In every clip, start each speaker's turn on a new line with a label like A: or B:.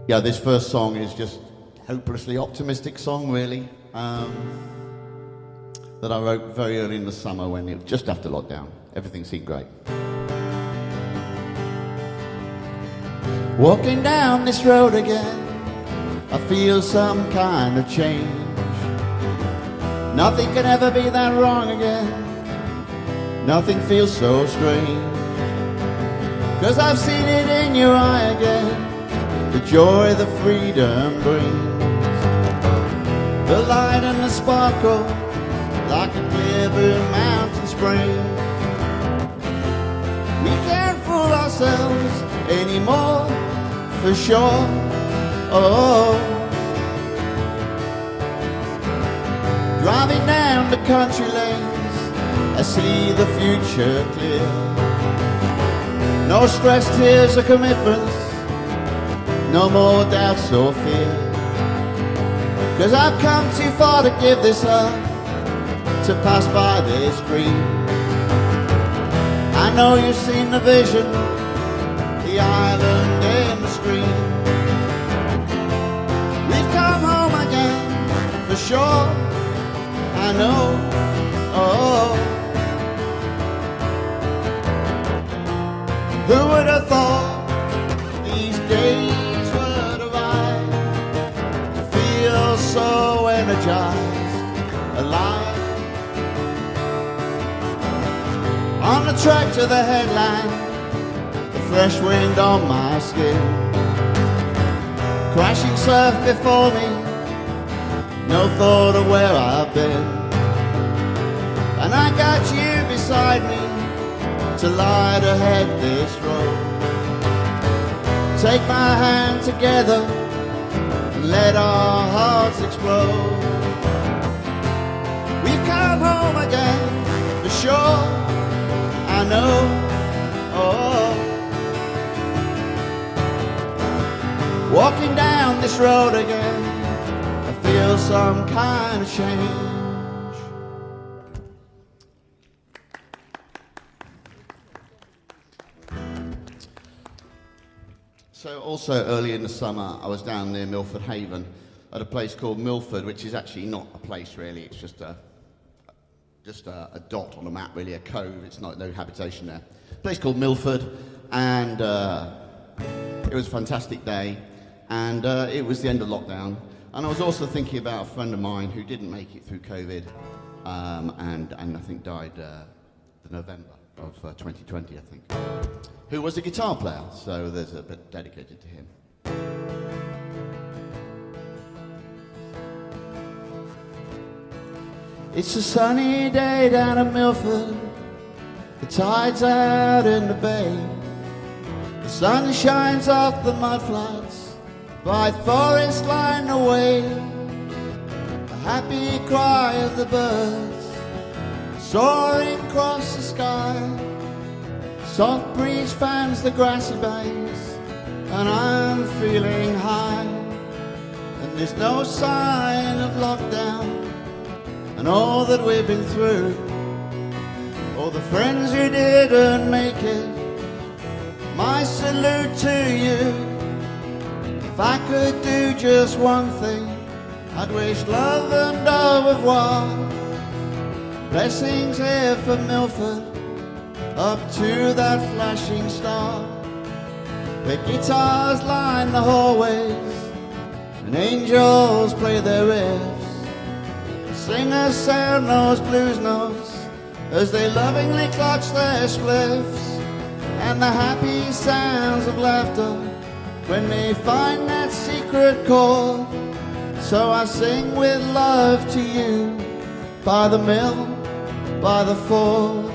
A: Yeah, this first song is just hopelessly optimistic song, really, that I wrote very early in the summer when it was just after lockdown. Everything seemed great. Walking down this road again, I feel some kind of change. Nothing can ever be that wrong again. Nothing feels so strange. 'Cause I've seen it in your eye again, the joy the freedom brings, the light and the sparkle like a clear blue mountain spring. We can't fool ourselves anymore, for sure. Oh, driving down the country lanes, I see the future clear. No stress, tears or commitments, no more doubts or fear. 'Cause I've come too far to give this up, to pass by this dream. I know you've seen the vision, the island and the stream. We've come home again, for sure, I know, oh. Who would have thought these days would arrive, to feel so energized, alive. On the track to the headline, the fresh wind on my skin, crashing surf before me, no thought of where I've been. And I got you beside me to light ahead this road. Take my hand together and let our hearts explode. We've come home again, for sure, I know, oh. Walking down this road again, I feel some kind of change. So also early in the summer, I was down near Milford Haven at a place called Milford, which is actually not a place really, it's just a dot on a map really, a cove, it's not, no habitation there. A place called Milford, and it was a fantastic day, and it was the end of lockdown. And I was also thinking about a friend of mine who didn't make it through COVID, and I think died November of 2020, I think, who was a guitar player, so there's a bit dedicated to him. It's a sunny day down at Milford, the tide's out in the bay, the sun shines off the mudflats, by forest line away, the happy cry of the birds soaring across the sky. Soft breeze fans the grassy banks, and I'm feeling high. And there's no sign of lockdown, and all that we've been through, all the friends who didn't make it, my salute to you. If I could do just one thing, I'd wish love and au revoir. Blessings here for Milford, up to that flashing star, where guitars line the hallways and angels play their riffs. Singers sound those blues notes as they lovingly clutch their spliffs, and the happy sounds of laughter when they find that secret chord. So I sing with love to you, by the mill, by the ford.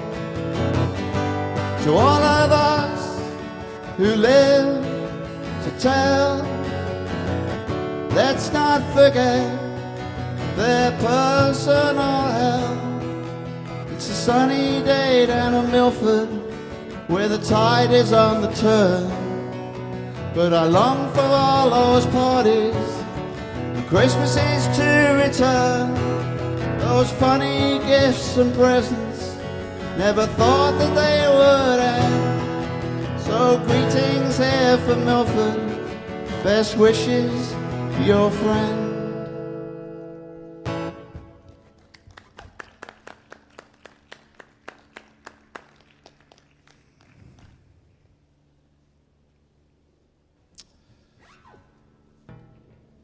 A: To all of us who live to tell, let's not forget their personal hell. It's a sunny day down in Milford, where the tide is on the turn, but I long for all those parties and Christmases to return. Those funny gifts and presents, never thought that they would end. So greetings here from Milford, Best wishes, your friend.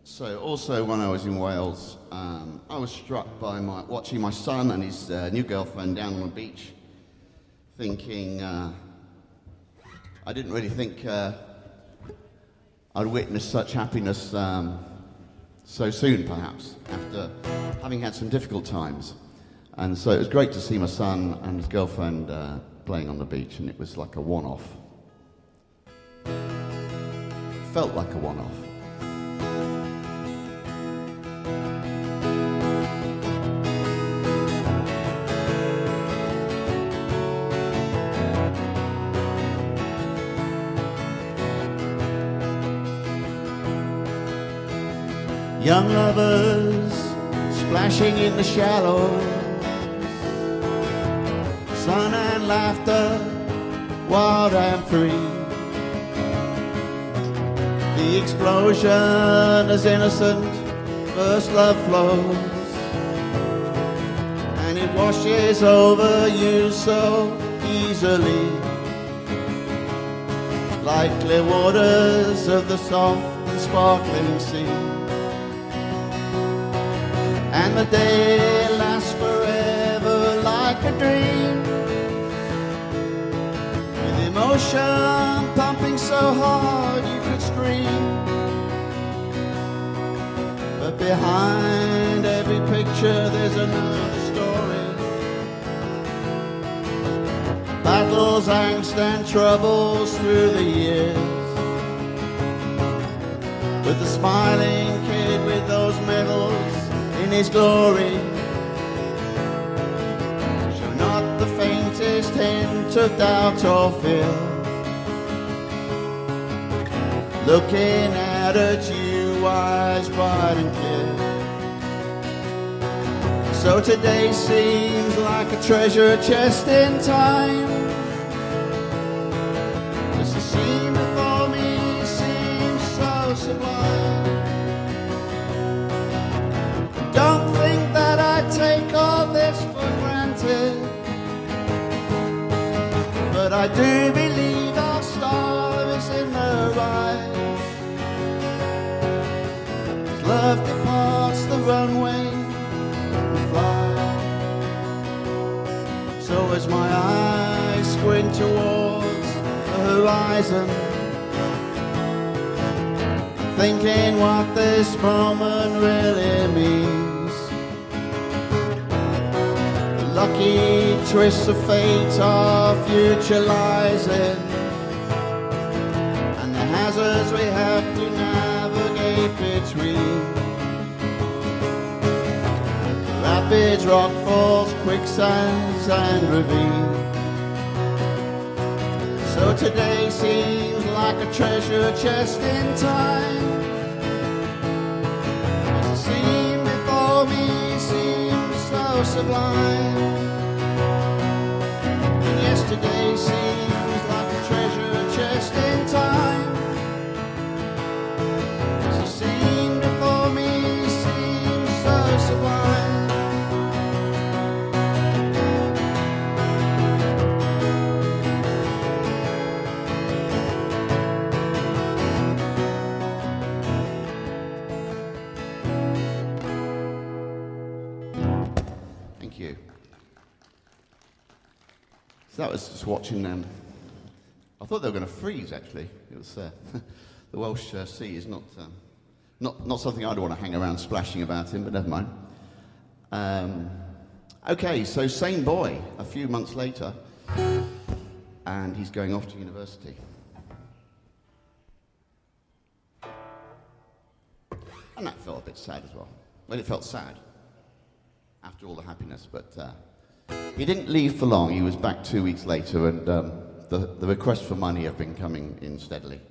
A: So also when I was in Wales, I was struck by watching my son and his new girlfriend down on the beach, thinking, I didn't really think I'd witness such happiness so soon, perhaps, after having had some difficult times. And so it was great to see my son and his girlfriend playing on the beach, and it was like a one-off. Felt like a one-off. Young lovers splashing in the shallows, sun and laughter, wild and free. The explosion as innocent first love flows, and it washes over you so easily, like clear waters of the soft and sparkling sea. And the day lasts forever like a dream, with emotion pumping so hard you could scream. But behind every picture there's another story. Battles, angst and troubles through the years, with the smiling kid with those medals in his glory, show not the faintest hint of doubt or fear, looking out at you, eyes bright and clear. So today seems like a treasure chest in time. Just the scene before me seems so sublime. Don't think that I take all this for granted, but I do believe our star is in the rise. As love departs the runway, we fly. So as my eyes squint towards the horizon, thinking what this moment really means. Lucky twists of fate our future lies in, and the hazards we have to navigate between. Rapids, rockfalls, quicksands and ravines. So today seems like a treasure chest in time. The scene before me seems so sublime. Yesterday seems like a treasure chest in time. The scene before me seems so sublime. Thank you. So that was just watching them. I thought they were going to freeze, actually. It was the Welsh Sea is not something I'd want to hang around splashing about in, but never mind. Okay, so same boy a few months later, and he's going off to university. And that felt a bit sad as well. Well, it felt sad after all the happiness, but he didn't leave for long. He was back 2 weeks later, and the requests for money have been coming in steadily.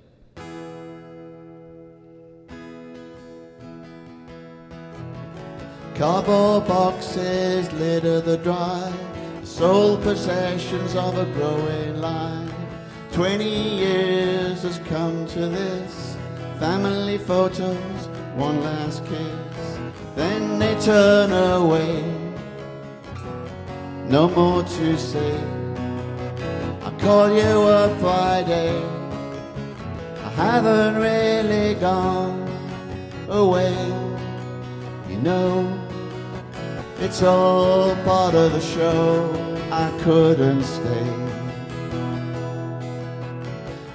A: Cardboard boxes litter the drive, sole possessions of a growing life. 20 years has come to this, family photos, one last kiss, then they turn away. No more to say. I call you up Friday, I haven't really gone away. You know, it's all part of the show, I couldn't stay.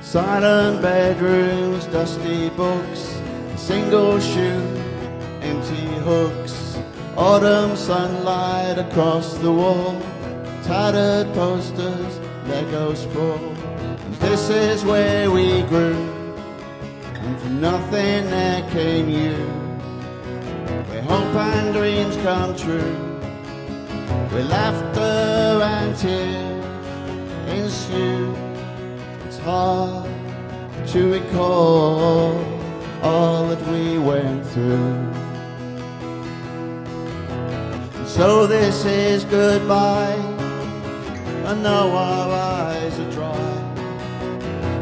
A: Silent bedrooms, dusty books, a single shoe, empty hooks, autumn sunlight across the wall, tattered posters, Lego sprawl. And this is where we grew, and from nothing there came you, where hope and dreams come true, where laughter and tears ensue. It's hard to recall all that we went through. And so this is goodbye, and now our eyes are dry.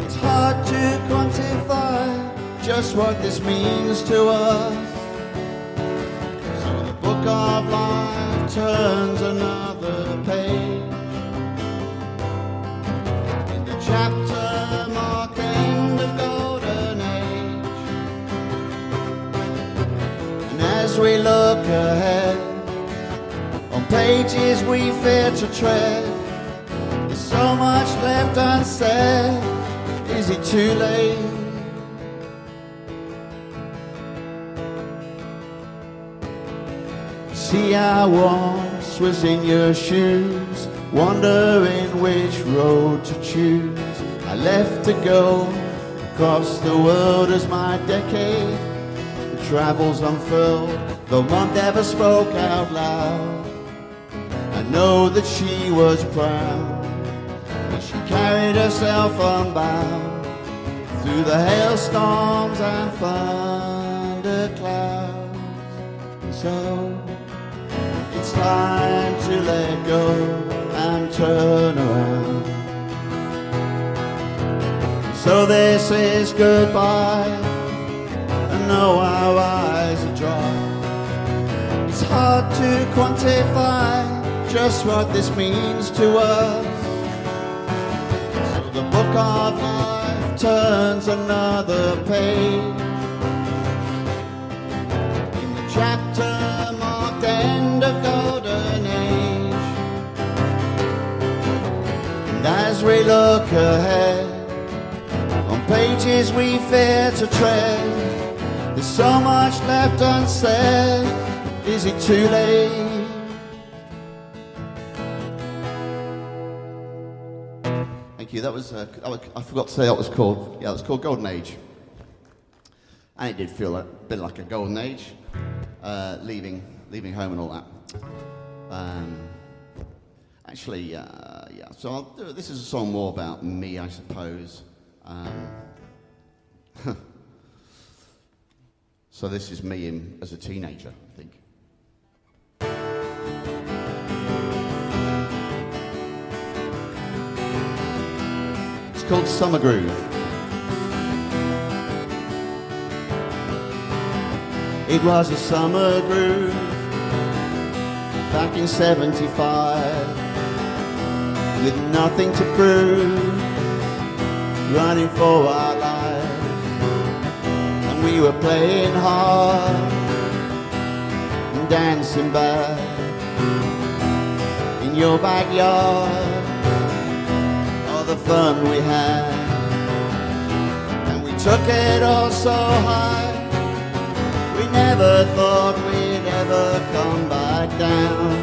A: It's hard to quantify just what this means to us. So the book of life turns another page. In the chapter marked end of golden age. And as we look ahead, on pages we fear to tread, there's so much left unsaid. Is it too late? See, I once was in your shoes, wondering which road to choose. I left to go across the world as my decade travels unfurled, though Mom never spoke out loud. I know that she was proud, that she carried herself unbound through the hailstorms and thunderclouds. And so it's time to let go and turn around. So this is goodbye, and now our eyes are dry. It's hard to quantify just what this means to us. So the book of life turns another page. In the chapter marked end of golden age. And as we look ahead, on pages we fear to tread, there's so much left unsaid. Is it too late? Thank you. That was I forgot to say that was called. Yeah, it was called Golden Age, and it did feel a bit like a golden age, leaving home and all that. Actually, yeah. So this is a song more about me, I suppose. So this is me as a teenager, I think. It's called Summer Groove. It was a summer groove back in '75, with nothing to prove, running for our lives, and we were playing hard and dancing back in your backyard. All the fun we had, and we took it all so high, we never thought we'd ever come back down.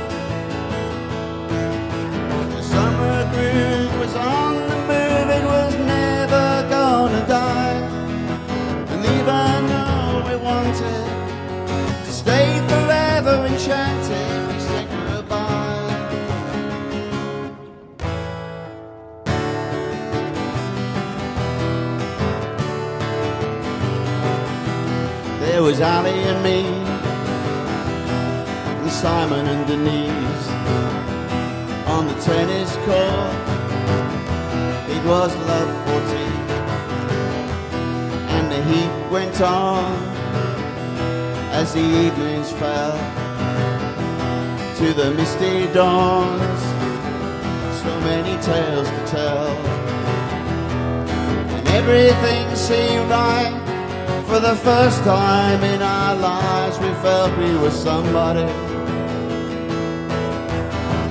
A: The summer groove was on the move, it was never gonna die. And even though we wanted to stay forever enchanted, we said goodbye. There was Ali and me, and Simon and Denise on the tennis court. It was love 14, and the heat went on as the evenings fell to the misty dawns. So many tales to tell, and everything seemed right. For the first time in our lives we felt we were somebody.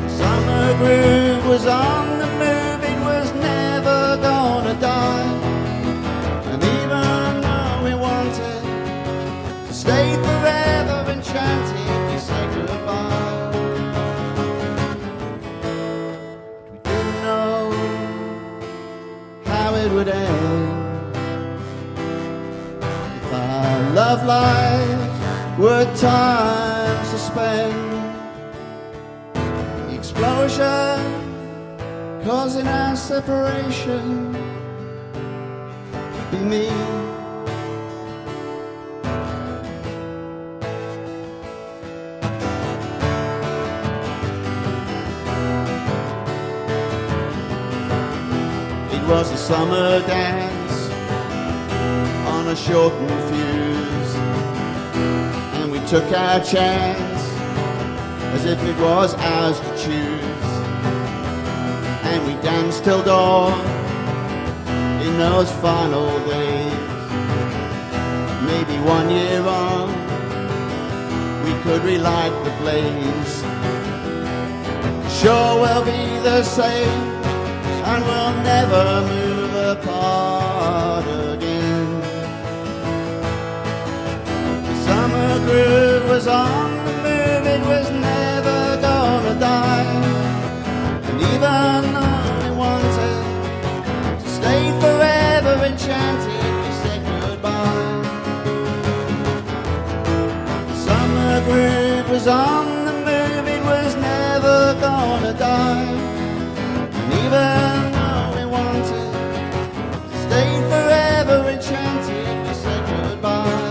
A: Summer groove was on the move, it was never gonna die. And even though we wanted to stay forever enchanted, we said goodbye. We didn't know how it would end. Our love lives were times to spend. The explosion causing our separation could be me. It was a summer dance on a shortened fuse, and we took our chance as if it was ours to choose. And we danced till dawn in those final days. Maybe 1 year on we could relight the blaze. Sure we'll be the same, and we'll never move apart again. Summer groove was on the move, it was never gonna die. And even though we wanted to stay forever enchanted, we said goodbye. Summer groove was on the move, it was never gonna die. And even though we wanted to stay forever enchanted, we said goodbye.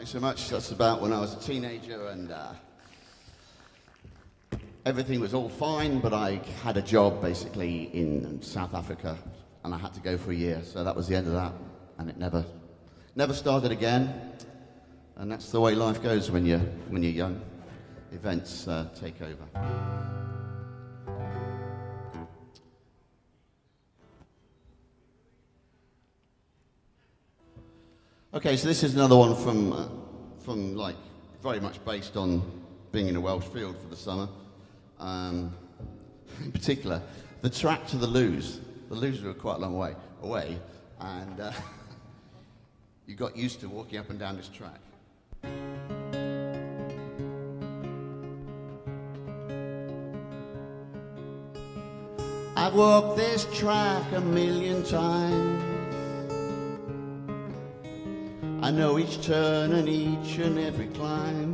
A: So much. That's about when I was a teenager, and everything was all fine, but I had a job basically in South Africa, and I had to go for a year. So that was the end of that, and it never started again. And that's the way life goes when you're young. Events take over. Okay, so this is another one from like very much based on being in a Welsh field for the summer. In particular, the track to the loos. The loos were quite a long way away, and you got used to walking up and down this track. I've walked this track a million times. I know each turn and each and every climb.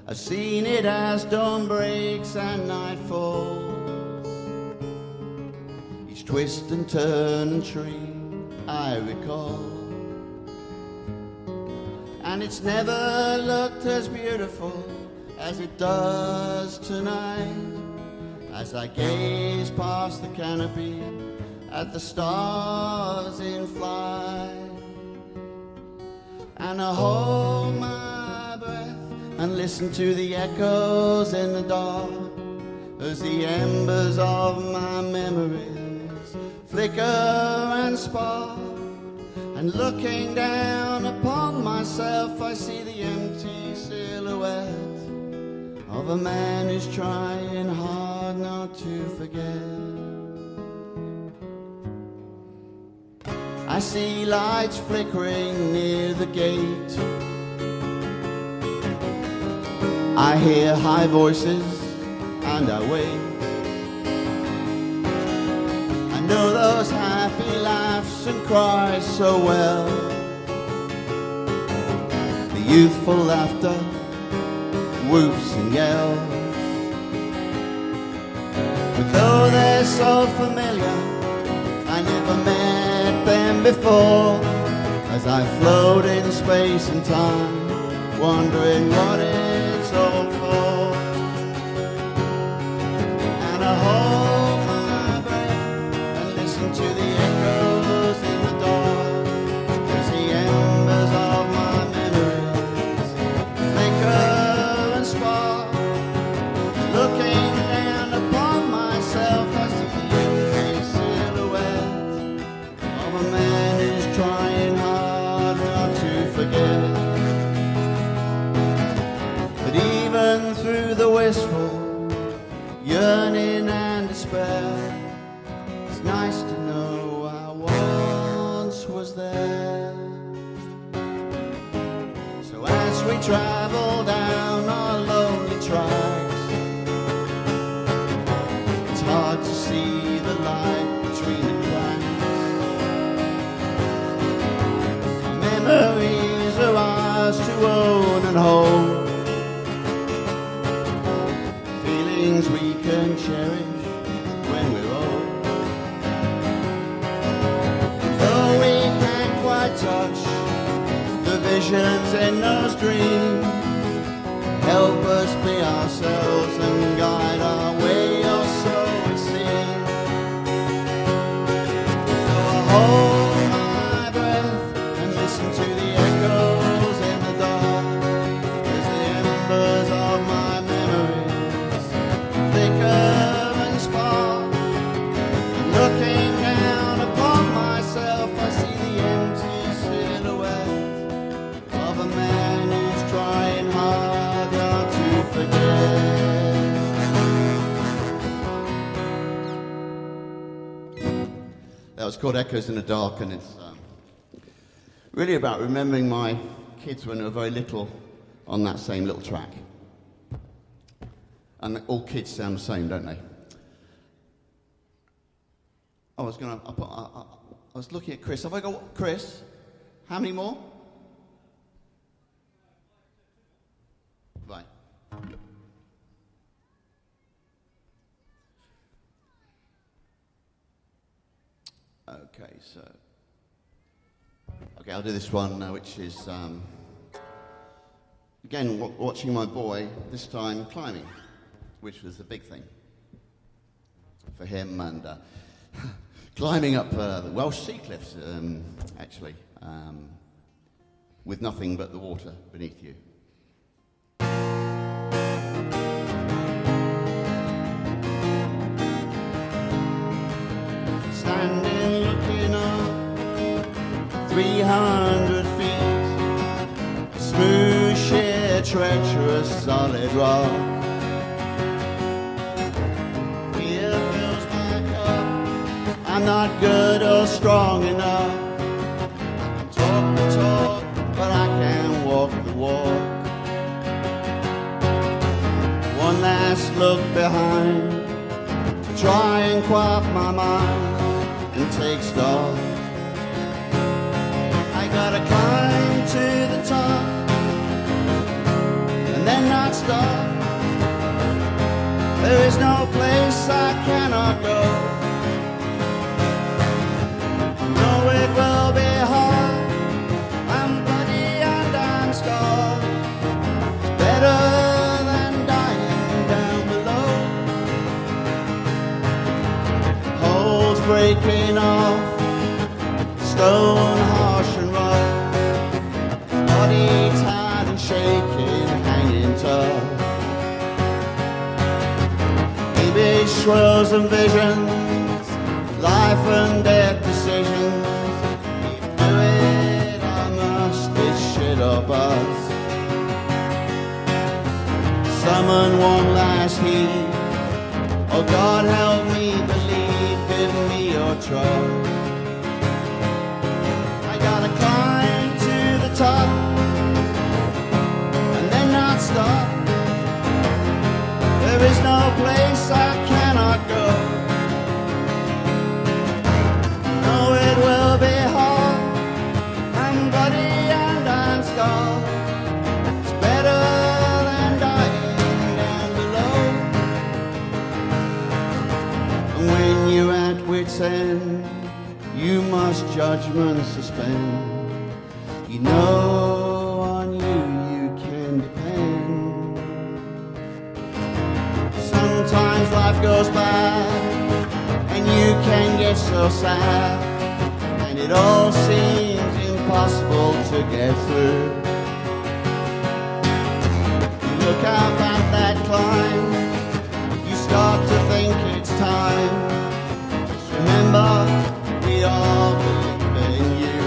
A: I've seen it as dawn breaks and night falls. Each twist and turn and tree I recall. And it's never looked as beautiful as it does tonight, as I gaze past the canopy at the stars in flight. And I hold my breath and listen to the echoes in the dark, as the embers of my memories flicker and spark. And looking down upon myself, I see the empty silhouette of a man who's trying hard not to forget. I see lights flickering near the gate. I hear high voices and I wait. I know those happy laughs and cries so well. The youthful laughter, whoops and yells. But though they're so familiar, I never met them before, as I float in space and time, wondering what it's all for. And It's nice to know I once was there. So as we travel down our lonely tracks, it's hard to see the light between the cracks. Memories are ours to own and hold, feelings we can cherish when we're old. Though we can't quite touch the visions in those dreams, help us be ourselves and guide our way, or so it seems. So I hold my breath and listen to the echoes in the dark, as the embers of my memories flicker and spark. And looking down upon myself, I see the empty silhouette of a man who's trying harder to forget. That was called Echoes in the Dark, and it's really about remembering my kids when they were very little on that same little track. And all kids sound the same, don't they? I was looking at Chris. Have I got Chris? How many more? Right. Okay, so. Okay, I'll do this one, which is, again, watching my boy, this time climbing, which was the big thing for him, and climbing up the Welsh sea cliffs, actually, with nothing but the water beneath you. Standing looking up 300 feet, smooth, sheer, treacherous, solid rock. Fear fills my cup, I'm not good or strong enough. I can talk the talk, but I can't walk the walk. One last look behind to try and quiet my mind and take stock. I gotta climb to the top and then not stop. There is no place I cannot go. No, it will be hard. I'm bloody and I'm scarred. It's better than dying down below. Holes breaking off, stone harsh and rough, body tired and shaking, hanging tough. Maybe swirls and visions, life and death decisions. If do it, I must, this shit or bust. Summon one last heat, oh God help me believe, give me your trust. Gotta climb to the top and then not stop. There is no place I cannot go. No, it will be hard. I'm bloody and I'm scarred. It's better than dying down below. And when you're at wit's end, you must judgment suspend. You know on you can depend. Sometimes life goes bad and you can get so sad, and it all seems impossible to get through. You look up at that climb, you start to think it's time. Just remember, we all believe in you.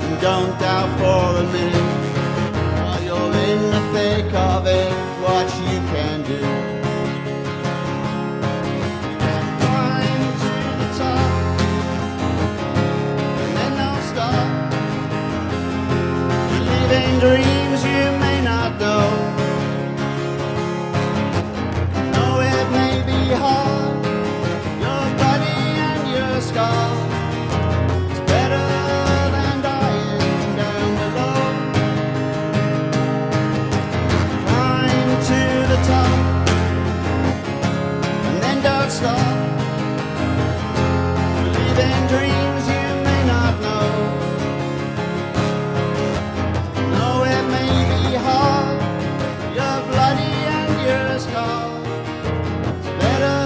A: And don't doubt for a minute, while you're in the thick of it, what you can do. You not stop. Believe in dreams you may not know. Know it may be hard, you're bloody and you're scarred. It's better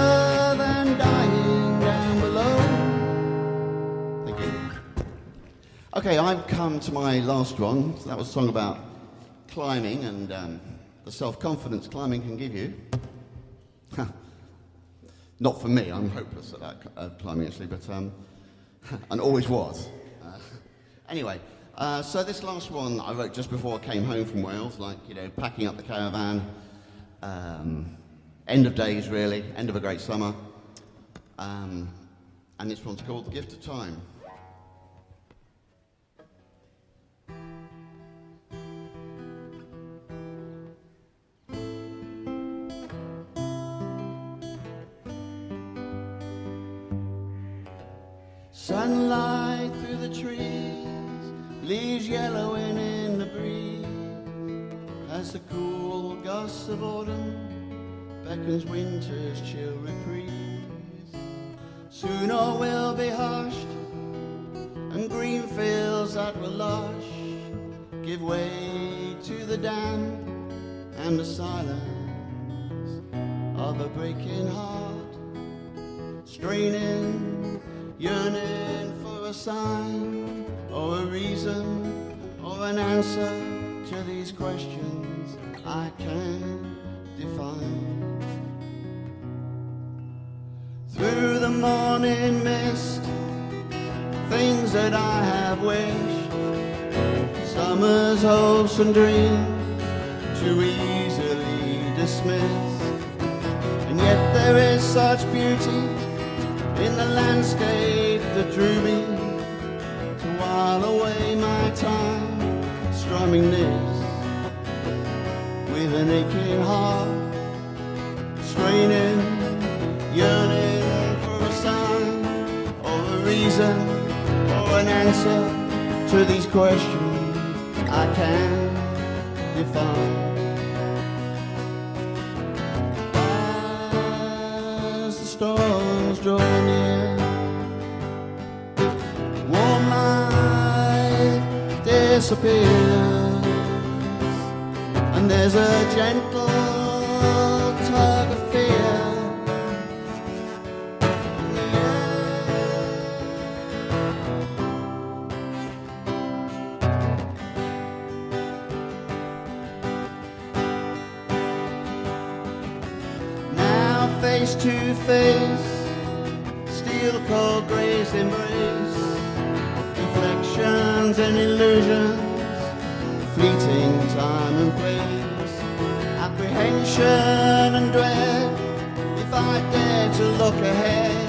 A: than dying down below. Thank you. Okay, I've come to my last one. So that was a song about climbing and the self-confidence climbing can give you. Not for me, I'm hopeless at that climbing actually, but and always was. Anyway, so this last one I wrote just before I came home from Wales, like, you know, packing up the caravan, end of days really, end of a great summer, and this one's called The Gift of Time. Sunlight through the trees, leaves yellowing in the breeze, as the cool gusts of autumn beckons winter's chill reprise. Soon all will be hushed, and green fields that were lush give way to the damp and the silence of a breaking heart, straining, yearning for a sign or a reason or an answer to these questions I can't define. Through the morning mist, things that I have wished, summer's hopes and dreams too easily dismissed, and yet there is such beauty in the landscape that drew me to while away my time, strumming this with an aching heart, straining, yearning for a sign or a reason or an answer to these questions I can't define. As the storms draw near, warm light disappears, and there's a gentle tug of fear in the air. Now face to face, steel cold gray's embrace, reflections and illusions, fleeting time and place, apprehension and dread. If I dare to look ahead,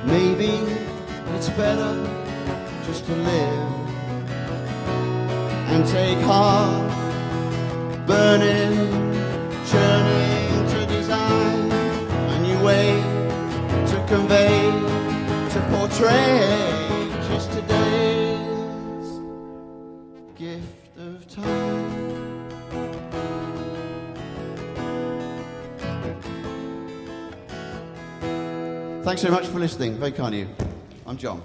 A: maybe it's better just to live and take heart, burning, churning to design a new way to convey, to portray just today's gift of time. Thanks so much for listening. Very kind of you. I'm John.